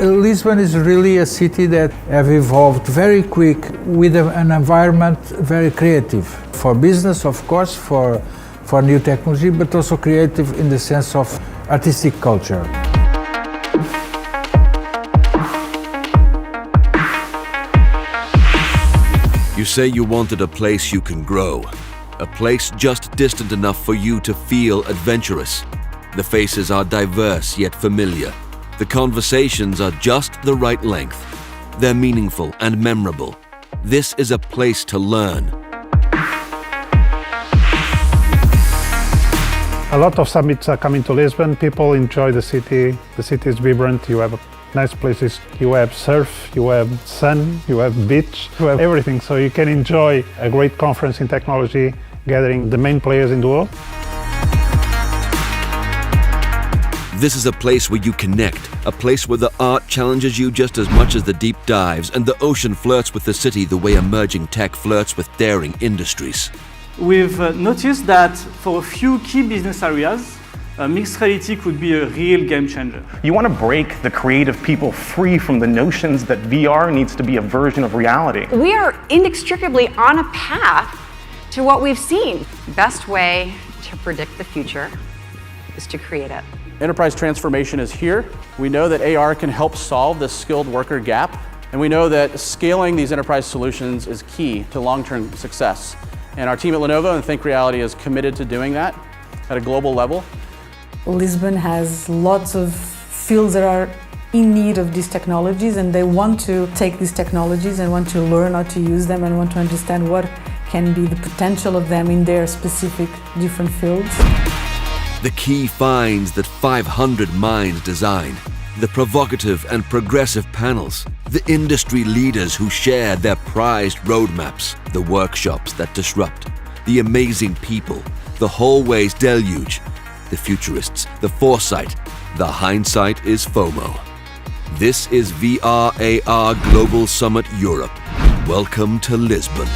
Lisbon is really a city that have evolved very quick with an environment very creative. For business, of course, for new technology, but also creative in the sense of artistic culture. You say you wanted a place you can grow, a place just distant enough for you to feel adventurous. The faces are diverse yet familiar. The conversations are just the right length. They're meaningful and memorable. This is a place to learn. A lot of summits are coming to Lisbon. People enjoy the city. The city is vibrant. You have nice places. You have surf, you have sun, you have beach, you have everything. So you can enjoy a great conference in technology, gathering the main players in the world. This is a place where you connect, a place where the art challenges you just as much as the deep dives, and the ocean flirts with the city the way emerging tech flirts with daring industries. We've noticed that for a few key business areas, mixed reality could be a real game changer. You want to break the creative people free from the notions that VR needs to be a version of reality. We are inextricably on a path to what we've seen. Best way to predict the future is to create it. Enterprise transformation is here. We know that AR can help solve the skilled worker gap, and we know that scaling these enterprise solutions is key to long-term success. And our team at Lenovo and Think Reality is committed to doing that at a global level. Lisbon has lots of fields that are in need of these technologies, and they want to take these technologies and want to learn how to use them and want to understand what can be the potential of them in their specific different fields. The key finds that 500 minds designed, the provocative and progressive panels, the industry leaders who share their prized roadmaps, the workshops that disrupt, the amazing people, the hallways deluge, the futurists, the foresight, the hindsight is FOMO. This is VR AR Global Summit Europe. Welcome to Lisbon.